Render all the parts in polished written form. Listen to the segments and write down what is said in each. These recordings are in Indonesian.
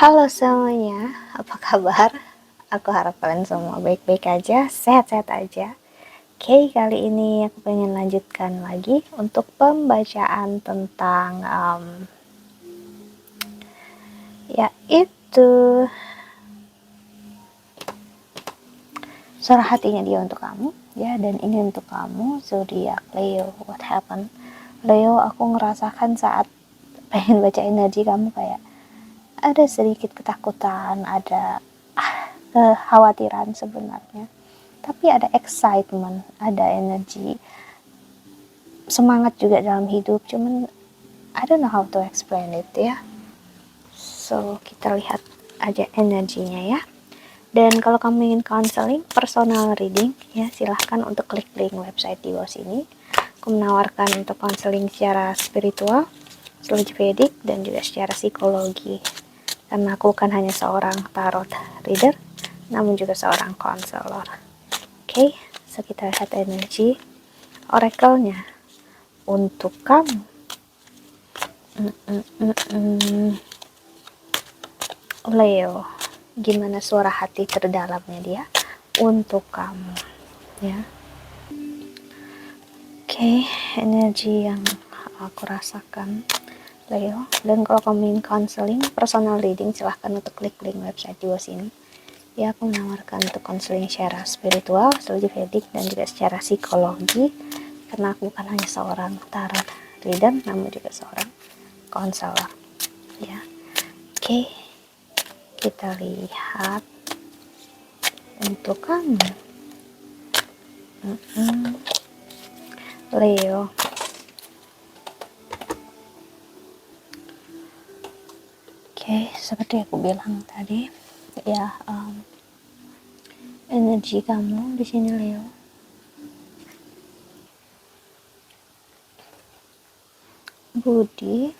Halo semuanya, apa kabar? Aku harap kalian semua baik-baik aja, sehat-sehat aja. Oke, kali ini aku pengen lanjutkan lagi untuk pembacaan tentang yaitu suara hatinya dia untuk kamu, ya. Dan ini untuk kamu, zodiak Leo. What happened? Leo, aku ngerasakan saat pengen baca energi kamu kayak ada sedikit ketakutan, ada kekhawatiran sebenarnya, tapi ada excitement, ada energi, semangat juga dalam hidup. Cuman I don't know how to explain it, ya. So kita lihat aja energinya, ya. Dan kalau kamu ingin counseling, personal reading, ya, silahkan untuk klik link website di bawah sini. Aku menawarkan untuk counseling secara spiritual, astrologi Vedic, dan juga secara psikologi. Karena aku kan hanya seorang tarot reader, namun juga seorang konselor. Oke, so kita lihat energi oracle-nya untuk kamu. Leo, gimana suara hati terdalamnya dia untuk kamu, ya. Oke, energi yang aku rasakan, Leo. Dan kalau kamu ingin counseling, personal reading, silahkan untuk klik link website di bawah sini. Ya, aku menawarkan untuk counseling secara spiritual, astrologi Vedic, dan juga secara psikologi. Karena aku bukan hanya seorang tarot reader, namun juga seorang konselor, ya. Oke, kita lihat untuk kamu, Leo. Oke, seperti aku bilang tadi, ya, energi kamu di sini, Leo, Budi,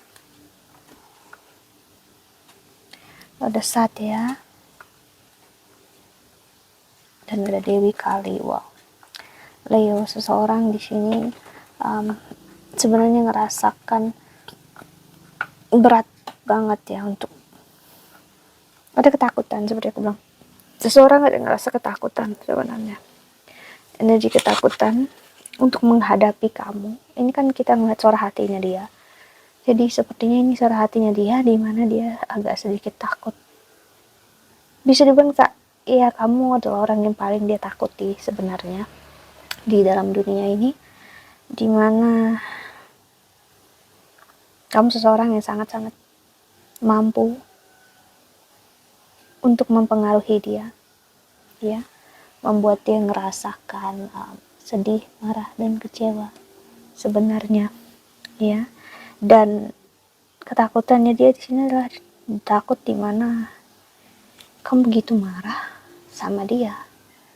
ada Satya, dan ada Dewi Kali. Wow, Leo, seseorang di sini sebenarnya ngerasakan berat banget, ya, untuk ada ketakutan. Seperti aku bilang, seseorang ada ngerasa ketakutan sebenarnya, energi ketakutan untuk menghadapi kamu. Ini kan kita ngeliat suara hatinya dia, jadi sepertinya ini suara hatinya dia, di mana dia agak sedikit takut. Bisa dibilang, ya, kamu adalah orang yang paling dia takuti sebenarnya di dalam dunia ini, dimana kamu seseorang yang sangat-sangat mampu untuk mempengaruhi dia, ya, membuat dia ngerasakan sedih, marah, dan kecewa sebenarnya, ya. Dan ketakutannya dia di sini adalah takut dimana kamu begitu marah sama dia,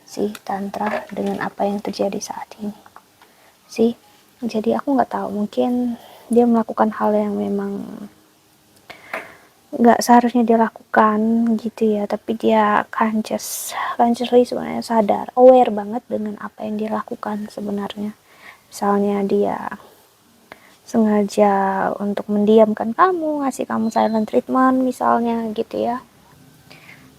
si Tantra, dengan apa yang terjadi saat ini, sih. Jadi aku nggak tahu, mungkin dia melakukan hal yang memang nggak seharusnya dia lakukan, gitu, ya. Tapi dia consciously sebenarnya sadar, aware banget dengan apa yang dia lakukan sebenarnya. Misalnya dia sengaja untuk mendiamkan kamu, ngasih kamu silent treatment misalnya, gitu, ya.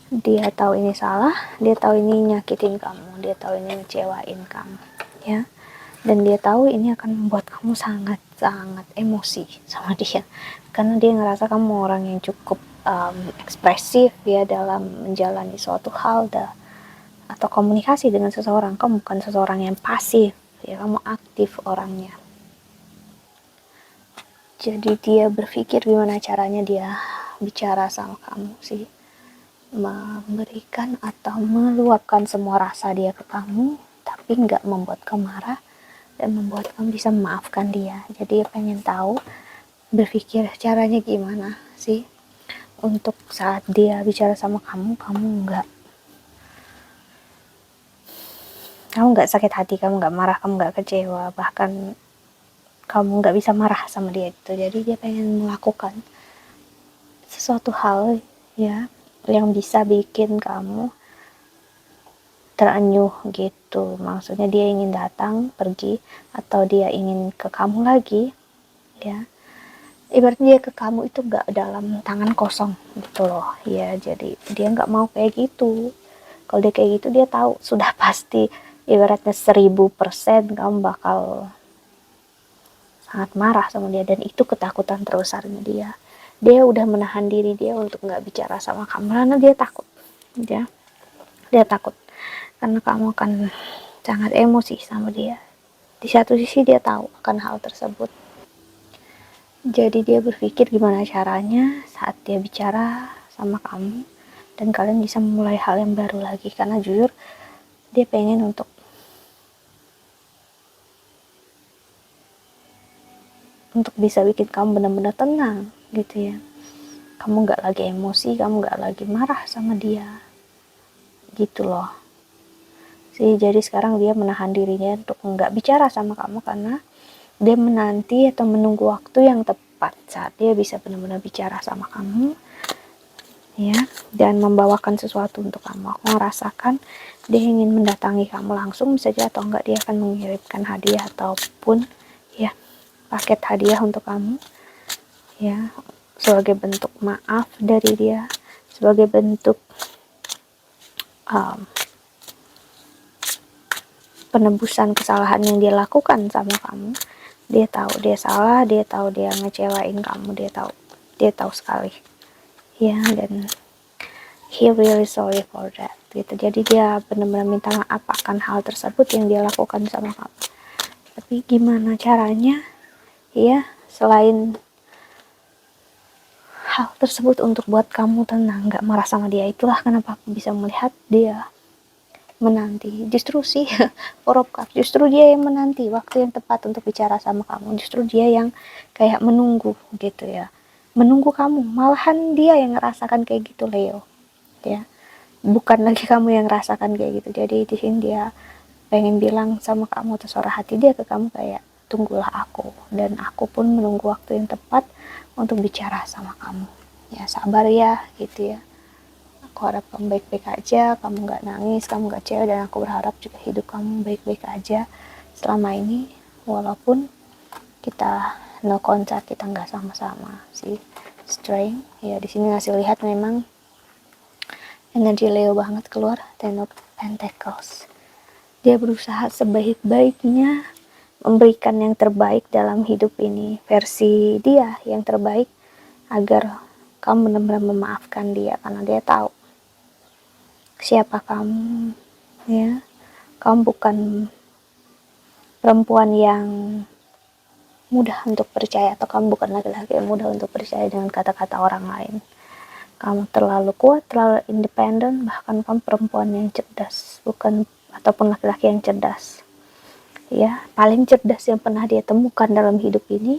Dia tahu ini salah, dia tahu ini nyakitin kamu, dia tahu ini ngecewain kamu, ya. Dan dia tahu ini akan membuat kamu sangat-sangat emosi sama dia, karena dia ngerasa kamu orang yang cukup ekspresif, ya, dalam menjalani suatu hal atau komunikasi dengan seseorang. Kamu bukan seseorang yang pasif, ya, kamu aktif orangnya. Jadi dia berpikir gimana caranya dia bicara sama kamu, sih, memberikan atau meluapkan semua rasa dia ke kamu, tapi nggak membuat kamu marah dan membuat kamu bisa memaafkan dia. Jadi dia pengen tahu, berpikir caranya gimana sih untuk saat dia bicara sama kamu, kamu nggak sakit hati, kamu nggak marah, kamu nggak kecewa, bahkan kamu nggak bisa marah sama dia gitu. Jadi dia pengen melakukan sesuatu hal, ya, yang bisa bikin kamu terenyuh gitu. Maksudnya dia ingin datang, pergi, atau dia ingin ke kamu lagi, ya. ibaratnya dia ke kamu itu nggak dalam tangan kosong gitu loh ya. Jadi dia nggak mau kayak gitu. Kalau dia kayak gitu dia tahu sudah pasti ibaratnya 1000% kamu bakal sangat marah sama dia, dan itu ketakutan terbesarnya dia. Dia udah menahan diri dia untuk nggak bicara sama kamu karena dia takut ya. Dia takut karena kamu akan sangat emosi sama dia. Di satu sisi dia tahu akan hal tersebut, jadi dia berpikir gimana caranya saat dia bicara sama kamu dan kalian bisa memulai hal yang baru lagi. Karena jujur dia pengen untuk bisa bikin kamu benar-benar tenang gitu ya. Kamu nggak lagi emosi, kamu nggak lagi marah sama dia gitu loh sih. Jadi sekarang dia menahan dirinya untuk nggak bicara sama kamu karena dia menanti atau menunggu waktu yang tepat saat dia bisa benar-benar bicara sama kamu ya, dan membawakan sesuatu untuk kamu. Aku merasakan dia ingin mendatangi kamu langsung bisa saja, atau enggak dia akan mengirimkan hadiah ataupun ya paket hadiah untuk kamu ya, sebagai bentuk maaf dari dia, sebagai bentuk um, penebusan kesalahan yang dia lakukan sama kamu. Dia tahu dia salah, dia tahu dia ngecewain kamu, dia tahu sekali ya, dan he really sorry for that gitu. Jadi dia benar-benar minta maaf akan hal tersebut yang dia lakukan sama kamu. Tapi gimana caranya ya, selain hal tersebut untuk buat kamu tenang, gak marah sama dia. Itulah kenapa aku bisa melihat dia menanti. Justru sih Four justru dia yang menanti waktu yang tepat untuk bicara sama kamu. Justru dia yang kayak menunggu gitu ya, menunggu kamu. Malahan dia yang ngerasakan kayak gitu, Leo ya, bukan lagi kamu yang ngerasakan kayak gitu. Jadi di sini dia pengen bilang sama kamu atau suara hati dia ke kamu kayak, tunggulah aku, dan aku pun menunggu waktu yang tepat untuk bicara sama kamu ya. Sabar ya gitu ya. Aku harap kamu baik-baik aja, kamu gak nangis, kamu gak cewek, dan aku berharap juga hidup kamu baik-baik aja selama ini, walaupun kita no kontak, kita nggak sama-sama sih. Strength ya di sini ngasih lihat memang energi Leo banget keluar. Ten of Pentacles, dia berusaha sebaik-baiknya memberikan yang terbaik dalam hidup ini, versi dia yang terbaik, agar kamu benar-benar memaafkan dia karena dia tahu siapa kamu ya. Kamu bukan perempuan yang mudah untuk percaya, atau kamu bukan laki-laki yang mudah untuk percaya dengan kata-kata orang lain. Kamu terlalu kuat, terlalu independen, bahkan kamu perempuan yang cerdas, bukan ataupun laki-laki yang cerdas ya, paling cerdas yang pernah dia temukan dalam hidup ini,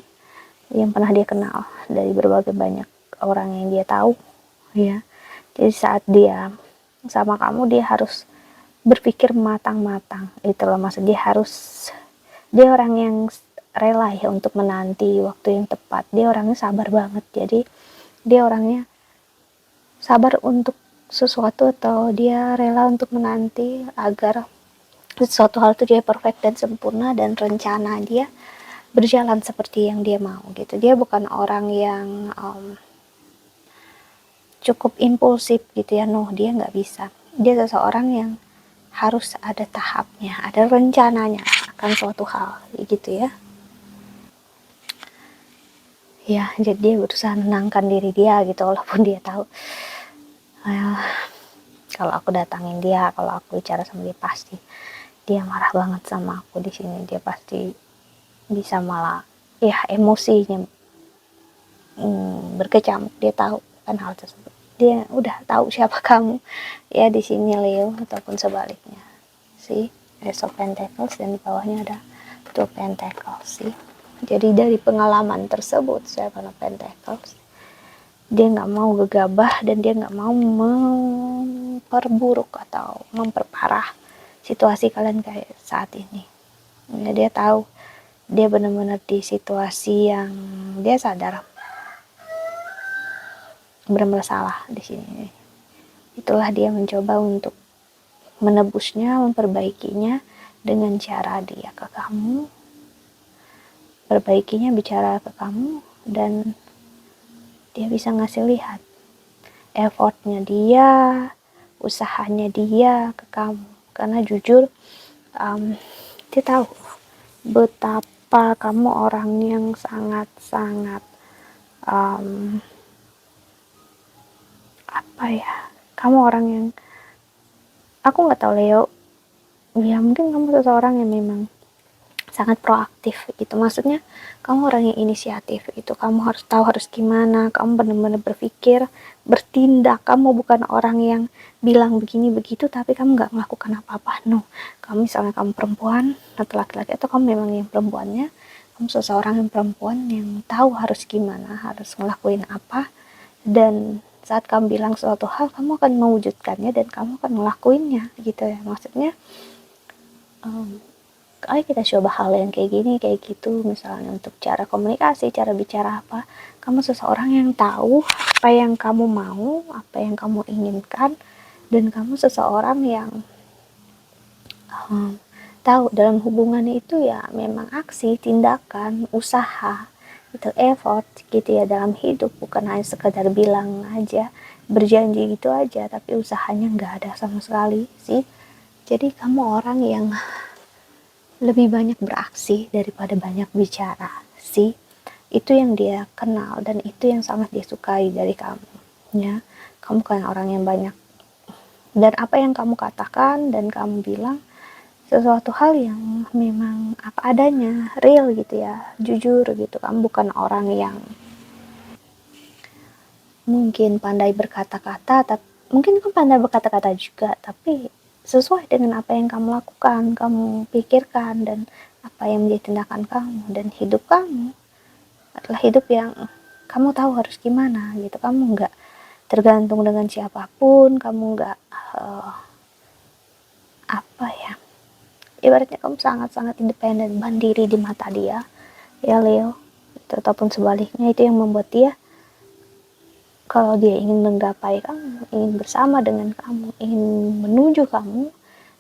yang pernah dia kenal dari berbagai banyak orang yang dia tahu ya. Jadi saat dia sama kamu, dia harus berpikir matang-matang itu loh, maksud dia orang yang rela ya untuk menanti waktu yang tepat. Dia orangnya sabar banget, jadi dia orangnya sabar untuk sesuatu, atau dia rela untuk menanti agar sesuatu hal itu dia perfect dan sempurna, dan rencana dia berjalan seperti yang dia mau gitu. Dia bukan orang yang cukup impulsif gitu ya, no, dia nggak bisa. Dia seseorang yang harus ada tahapnya, ada rencananya akan suatu hal gitu ya. Ya, jadi dia berusaha menenangkan diri dia gitu, walaupun dia tahu kalau aku datangin dia, kalau aku bicara sama dia, pasti dia marah banget sama aku di sini. Dia pasti bisa malah ya emosinya berkecamuk. Dia tahu kan hal tersebut. Dia udah tahu siapa kamu ya di sini, Leo, ataupun sebaliknya sih. Ace of Pentacles, dan di bawahnya ada Two of Pentacles sih. Jadi dari pengalaman tersebut, Seven of Pentacles, dia nggak mau gegabah, dan dia nggak mau memperburuk atau memperparah situasi kalian kayak saat ini ya. Dia tahu dia benar-benar di situasi yang dia sadar benar-benar salah di sini. Itulah dia mencoba untuk menebusnya, memperbaikinya dengan cara dia ke kamu, perbaikinya bicara ke kamu dan dia bisa ngasih lihat effortnya dia, usahanya dia ke kamu. Karena jujur dia tahu betapa kamu orang yang sangat-sangat apa ya, kamu orang yang, aku nggak tahu Leo, ya mungkin kamu seseorang yang memang sangat proaktif gitu. Maksudnya kamu orang yang inisiatif itu, kamu harus tahu harus gimana, kamu benar-benar berpikir, bertindak. Kamu bukan orang yang bilang begini begitu tapi kamu nggak melakukan apa-apa. No, kamu misalnya kamu perempuan atau laki-laki, atau kamu memang yang perempuannya, kamu seseorang yang perempuan yang tahu harus gimana, harus ngelakuin apa, dan saat kamu bilang suatu hal kamu akan mewujudkannya dan kamu akan ngelakuinnya gitu ya. Maksudnya ayo kita coba hal yang kayak gini, kayak gitu. Misalnya untuk cara komunikasi, cara bicara apa. Kamu seseorang yang tahu apa yang kamu mau, apa yang kamu inginkan. Dan kamu seseorang yang tahu dalam hubungan itu ya memang aksi, tindakan, usaha, itu effort gitu ya dalam hidup. Bukan hanya sekedar bilang aja, berjanji gitu aja, tapi usahanya nggak ada sama sekali sih. Jadi kamu orang yang lebih banyak beraksi daripada banyak bicara sih. Itu yang dia kenal dan itu yang sangat dia sukai dari kamu ya. Kamu kan orang yang banyak, dan apa yang kamu katakan dan kamu bilang sesuatu hal yang memang apa adanya, real gitu ya, jujur gitu. Kamu bukan orang yang mungkin pandai berkata-kata, tapi mungkin kamu pandai berkata-kata juga, tapi sesuai dengan apa yang kamu lakukan, kamu pikirkan, dan apa yang menjadi tindakan kamu. Dan hidup kamu adalah hidup yang kamu tahu harus gimana gitu. Kamu nggak tergantung dengan siapapun, kamu nggak apa ya, ibaratnya kamu sangat-sangat independen, mandiri di mata dia ya Leo itu, ataupun sebaliknya. Itu yang membuat dia, kalau dia ingin menggapai kamu, ingin bersama dengan kamu, ingin menuju kamu,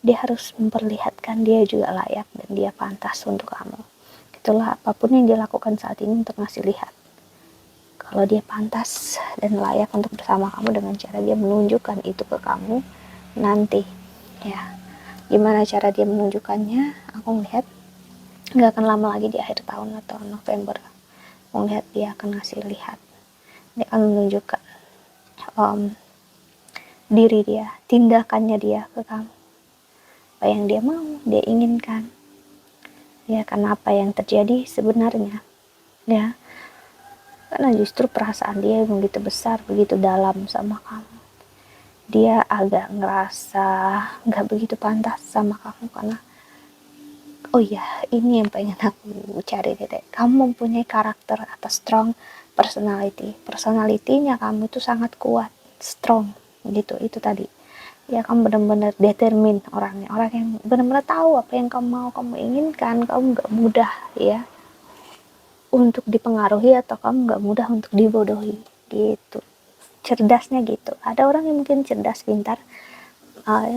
dia harus memperlihatkan dia juga layak dan dia pantas untuk kamu. Itulah apapun yang dia lakukan saat ini untuk ngasih lihat kalau dia pantas dan layak untuk bersama kamu, dengan cara dia menunjukkan itu ke kamu nanti ya. Gimana cara dia menunjukkannya, aku melihat nggak akan lama lagi di akhir tahun atau November. Aku melihat dia akan ngasih lihat, dia akan menunjukkan diri dia, tindakannya dia ke kamu, apa yang dia mau, dia inginkan ya. Karena apa yang terjadi sebenarnya ya, karena justru perasaan dia yang begitu besar, begitu dalam sama kamu. Dia agak ngerasa nggak begitu pantas sama kamu karena, oh ya, ini yang pengen aku cari deh. Kamu mempunyai karakter atau strong personality. Personality-nya kamu itu sangat kuat, strong gitu. Itu tadi. Ya kamu benar-benar determin orangnya. Orang yang benar-benar tahu apa yang kamu mau, kamu inginkan. Kamu nggak mudah ya untuk dipengaruhi, atau kamu nggak mudah untuk dibodohi gitu. Cerdasnya gitu. Ada orang yang mungkin cerdas, pintar,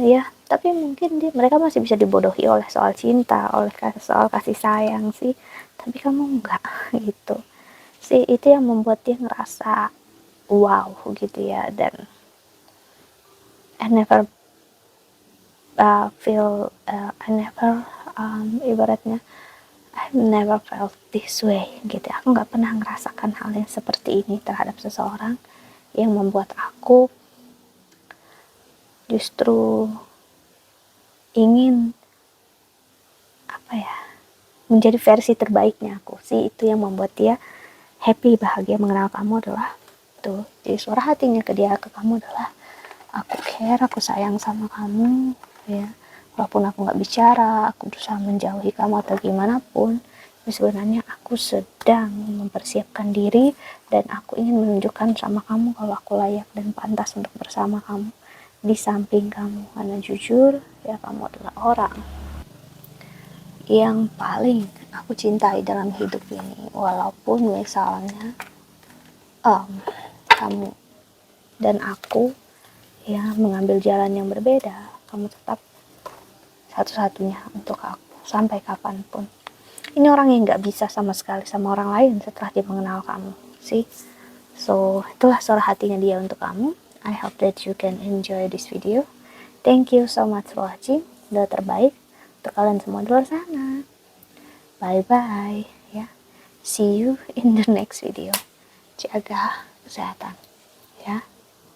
ya, tapi mungkin mereka masih bisa dibodohi oleh soal cinta, oleh soal kasih sayang sih. Tapi kamu enggak gitu sih. Itu yang membuat dia ngerasa wow gitu ya. Dan I never I never ibaratnya I never felt this way gitu. Aku nggak pernah ngerasakan hal yang seperti ini terhadap seseorang yang membuat aku justru ingin apa ya, menjadi versi terbaiknya aku sih. Itu yang membuat dia happy, bahagia mengenal kamu adalah tuh. Jadi suara hatinya ke dia, ke kamu adalah, aku care, aku sayang sama kamu ya. Walaupun aku nggak bicara, aku berusaha menjauhi kamu atau gimana pun, tapi sebenarnya aku sedang mempersiapkan diri dan aku ingin menunjukkan sama kamu kalau aku layak dan pantas untuk bersama kamu, di samping kamu. Karena jujur ya, kamu adalah orang yang paling aku cintai dalam hidup ini. Walaupun misalnya kamu dan aku ya mengambil jalan yang berbeda, kamu tetap satu-satunya untuk aku sampai kapanpun. ini orang yang nggak bisa sama sekali sama orang lain setelah dia mengenal kamu sih. So itulah suara hatinya dia untuk kamu. I hope that you can enjoy this video. Thank you so much for watching. Doa terbaik untuk kalian semua di luar sana. Bye bye ya. See you in the next video. Jaga kesehatan ya.